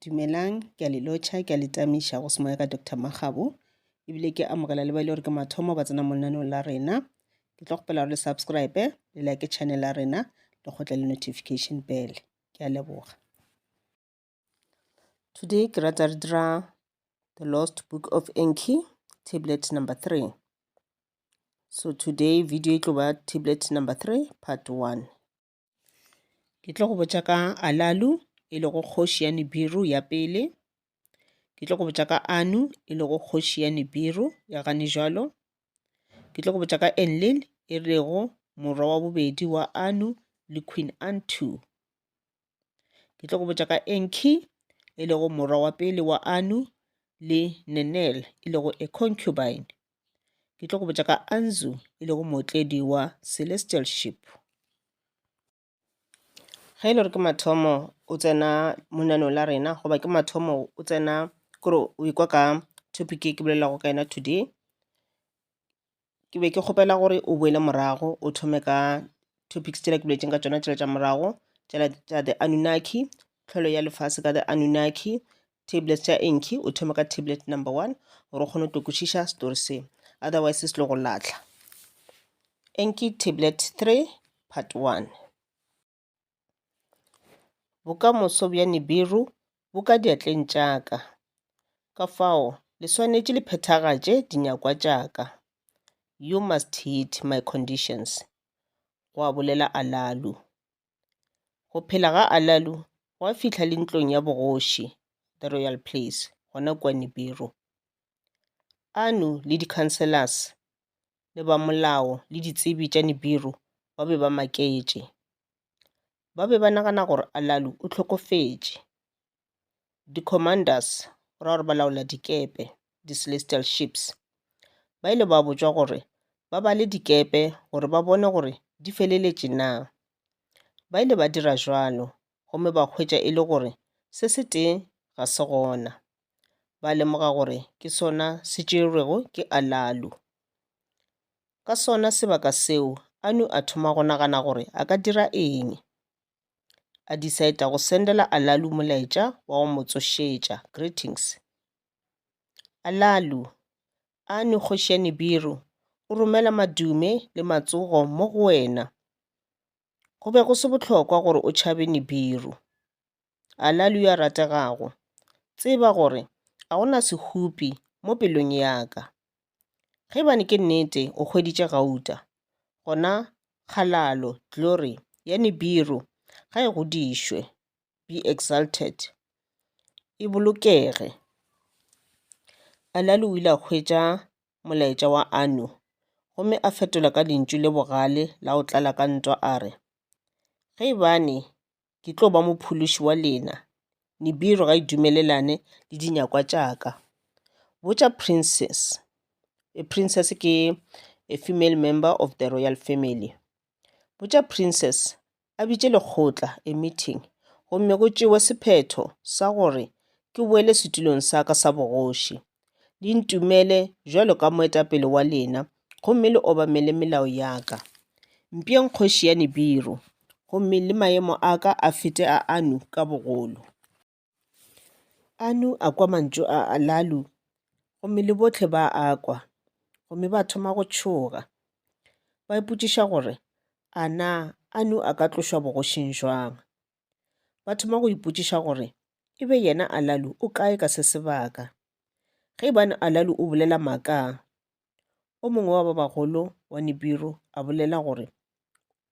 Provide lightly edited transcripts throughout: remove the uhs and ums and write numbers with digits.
Dumelang, ke a le lotjha, ke a le tamisha go semoya ka Dr. Magabo. Ebile ke amogela le ba ile gore ke mathomo ba tsena mo lenaneong la rena. Ke tlo gopela gore le subscribe, le like channel la rena, le gotle le notification bell. Ke a leboga. Today ke rata re dira The Lost Book of Enki, tablet number 3. So today video e tlo ba tablet number 3, part 1. Ke tlo go botsa ka Alalu, e le go kgoši ya Nibiru ya pele. Ke tlo go botsa ka Anu, e le go kgoši ya Nibiru ya gane jalo. Ke tlo go botsa ka Enlil, e le go morwa wa bobedi wa Anu le Queen Antu. Ke tlo go botsa ka Enki, e le go morwa wa pele wa Anu le Nenel, e le go a concubine. Ke tlo go botsa ka Anzu, e le go mootledi wa celestial ship. Ga e le gore ke mathomo o tsena mo lenaneong la rena, goba ke mathomo o tsena kore o ikwa ka topic e ke bolelago ka ena today, ke be ke kgopela gore o boele morago o thome ka topics tsela ke boletseng ka tsona tsela tša morago tša the Anunnaki, tlholo ya lefase ka the Anunnaki, tablets tša Enki o thome ka tablet number 1 gore o kgone go tokosiša story se, otherwise se tlo go latlha. Enki tablet 3 part 1. Bokamoso bja Nibiru bo ka diatleng tša ka, ka fao le swanetše le phethagatše dinyakwa tša ka. You must hit my conditions, go a bolela Alalu. Go phela ga Alalu go a fihla le ntlong ya bogoši, the royal place, gona kwa Nibiru. Anu le di-councillors le ba molao le ditsebi tša Nibiru ba be ba maketše. Ba be ba nagana gore Alalu o hlokofetše. Di-commanders, go ra gore ba laola dikepe, di-celestial ships, ba ile ba botšwa gore ba bale dikepe gore ba bone gore di feleletše na. Ba ile ba dira jwalo, gomme ba hwetša e le gore se se tee ga se gona. Ba lemoga gore ke sona se tšerwego ke Alalu. Ka sona sebaka seo, Anu a thoma go nagana gore a ka dira eng. A decide go sendela Alalu molaetša wa go mo tsošetša, greetings. Alalu, Anu kgoši ya Nibiru, o romela madume le matsogo mo go wena. Go be go se bohlokwa gore o tšhabe Nibiru. Alalu ya rategago, tseba gore ga gona sehupi mo pelong ya ka. Ge bane ke nnete o hweditše gauta, gona kgalalo, glory, ya Nibiru, ga e godišwe, be exalted, e bolokege. Alalu o ile a hwetša molaetša wa Anu, gomme a fetola ka lentšu le bogale la go tlala ka ntwa a re, ge bane ke tlo ba mophološi wa lena, Nibiru ga e dumelelane le dinyakwa tša ka. Botša princess. A princess ke a female member of the royal family. Botša princess a bitše lekgotla, a meeting, gomme go tšewe sephetho sa gore ke boele setulong sa ka sa bogoši. Le ntumele jwalo ka moetapele wa lena, gomme le obamele melao ya ka. Mpšeng kgoši ya Nibiru, gomme le maemo a ka a fete a Anu ka bogolo. Anu a kwa mantšu a Alalu, gomme le bohle ba a kwa, gomme ba thoma go tšhoga. Ba ipotšiša gore a na Anu a ka tlošwa bogošing jwang. Ba thoma go ipotšiša gore e be yena Alalu o kae ka se sebaka. Ge bane Alalu o bolela maaka, o mongwe wa ba bagolo wa Nibiru a bolela gore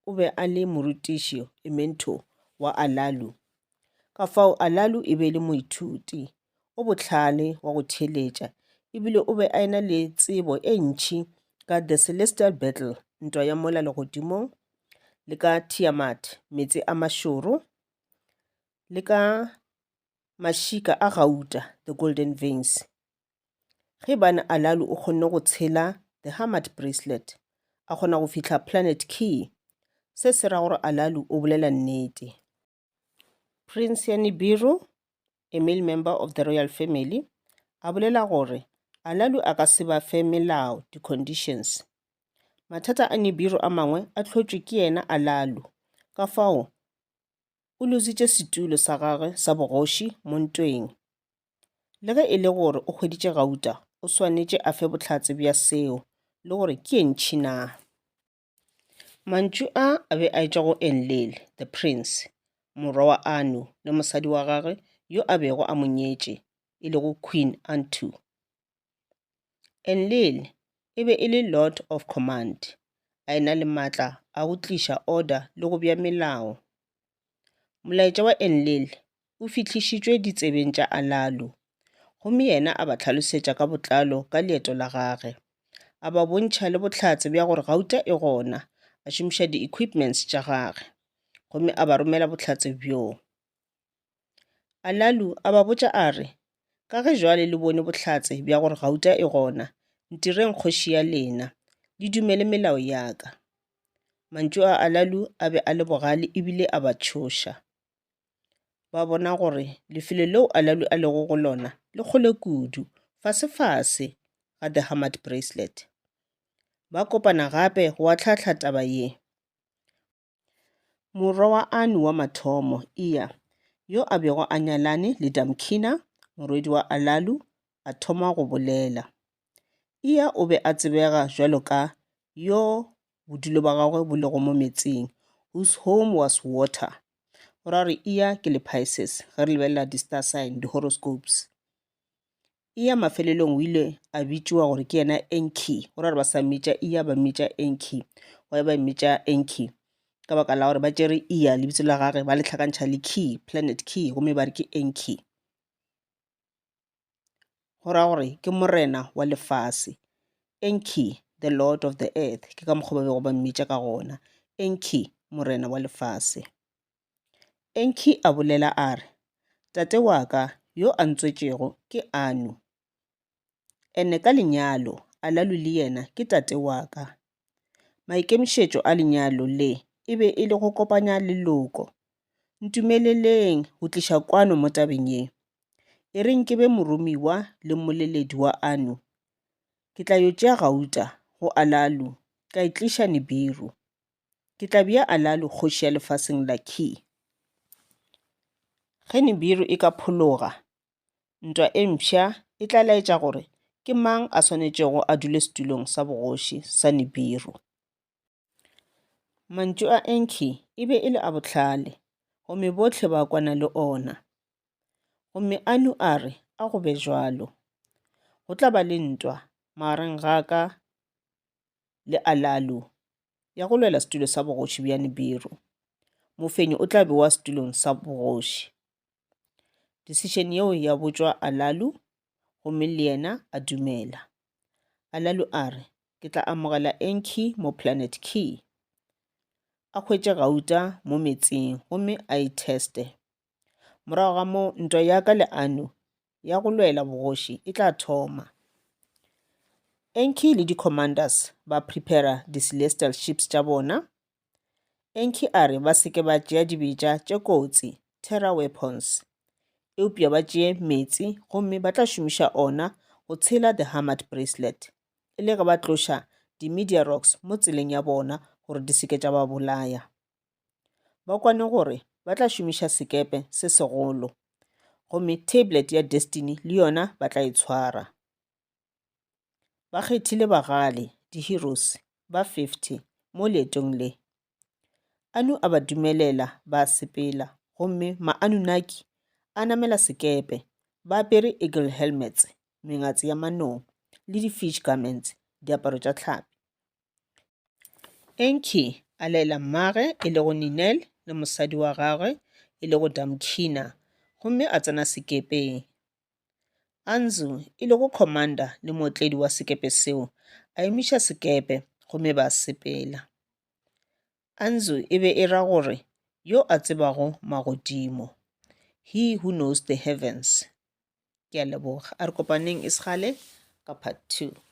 o be a le morutiši, a mentor wa Alalu. Ka fao Alalu e be le moithuti o bohlale wa go theeletša, ebile o be a ena le tsebo e ntšhi ka the celestial battle, ntwa ya mola legodimong, le ka Tiamat, meetse a mašoro, le ka mašika a gauta, the golden veins. Ge bane Alalu o kgonne go tshela the Hamad bracelet, a kgona go fihla planet key, se se ra gore Alalu o bolela nnete. Prince ya Nibiru, a male member of the royal family, a bolela gore Alalu a ka se ba fe melao, di-conditions. Mathata a Nibiru a mangwe a hlotšwe ke yena Alalu, ka fao o lositše setulo sa gagwe sa bogoši mo ntweng. Le ge e le gore o hweditše gauta, o swanetše a fe bohlatse bja seo le gore ke entši na. Mantšu a be a etša go Enlil, the prince, morwa wa Anu le mosadi wa gagwe yo a bego a mo nyetše, e le go Queen Antu. Enlil e be e le Lord of Command, a ena le maatla a go tliša order le go bja melao. Molaetša wa Enlil o fihlišitšwe ditsebeng tša Alalu, gomme yena a ba hlalosetša ka botlalo ka leeto la gagwe, a ba bontšha le bohlatse bja gore gauta e gona, a šomiša di-equipments tša gagwe, gomme a ba romela bohlatse bjo. Alalu a ba botša a re, ka ge jwale le bone bohlatse bja gore gauta e gona, ntireng kgoši ya lena, le dumele melao ya ka. Mantšu a Alalu a be a le bogale ebile a ba tšhoša. Ba bona gore lefelo leo Alalu a lego go lona le kgole kudu, fase-fase ga the Hamad bracelet. Ba kopana gape go ahlahla taba ye. Morwa wa Anu wa mathomo, Iya, yo a bego a nyalane le Damkina, morwedi wa Alalu, a thoma go bolela. Iya o be a tsebega jwalo ka yo bodulo ba gagwe bo lego mo metsing, whose home was water. Go ra re Iya ke le Pisces, ge re lebelela di-star sign, di-horoscopes. Iya mafelelong o ile a bitšiwa gore ke yena Enki, go ra re ba sa mmitša Iya ba mmitša Enki, go ba mmitša Enki ka baka la gore ba tšere Iya lebitso la gagwe ba le tlhakantšha le key, planet key, gomme ba re ke Enki. Go ra gore ke morena wa lefase. Enki, the lord of the earth, ke ka mokgwa ba bego ba mmitša ka gona, Enki, morena wa lefase. Enki a bolela a re, tate wa ka yo a ntswetšego ke Anu, ene ka lenyalo Alalu le yena ke tate wa ka. Maikemišetšo a lenyalo le e be e le go kopanya leloko. Ntumeleleng go tliša kwano mo tabeng ye. E reng ke be moromiwa le moleledi wa Anu, ke tla yo tšea gauta go Alalu ka itliša Nibiru. Ke tla bea Alalu kgoši ya lefaseng la Ki. Ge Nibiru e ka phologa, ntwa e mpšha e tla laetša gore ke mang a swanetšego a dule setulong sa bogoši sa Nibiru. Mantšu a Enki e be e le a bohlale, gomme bohle ba kwana le ona. Gomme Anu a re a go be jwalo, go tla ba le ntwa magareng ga ka le Alalu ya go lwela setulo sa bogoši bja Nibiru. Mofenyi o tla bewa setulong sa bogoši. Decision yeo ya botšwa Alalu, gomme le yena a dumela. Alalu a re, ke tla amogela Enki mo planet Key, a hwetše gauta mo metsing gomme a itheste. Morago ga mo ntwa ya ka le Anu ya go lwela bogoši e tla thoma. Enki le di-commanders ba prepara di-celestial ships tša bona. Enki a re ba seke ba tšea dibetša tše kotsi, terror weapons, eupša ba tšee metsi gomme ba tla šomiša ona go tshela the Hamad bracelet, e le ge ba tloša di-media rocks mo tseleng ya bona gore di seke tša ba bolaya. Ba kwane gore ba tla šomiša sekepe se segolo, gomme tablet ya destiny le yona ba tla e tshwara. Ba kgethile bagale, di-heroes, ba 50 mo leetong le. Anu a ba dumelela ba sepela, gomme ma-Anunnaki a namela sekepe, ba apere eagle helmets, mengatse ya manong, le di-fish garments, diaparo tša hlapi. Enki a laela mmage e le go Ninel le mosadi wa gagwe e le go Damkina, gomme a tsena sekepeng. Anzu e le go commander le mootledi wa sekepe seo, a emiša sekepe gomme ba sepela. Anzu e be e ra gore yo a tsebago magodimo, he who knows the heavens. Ke a leboga, a re kopaneng e segale ka part 2.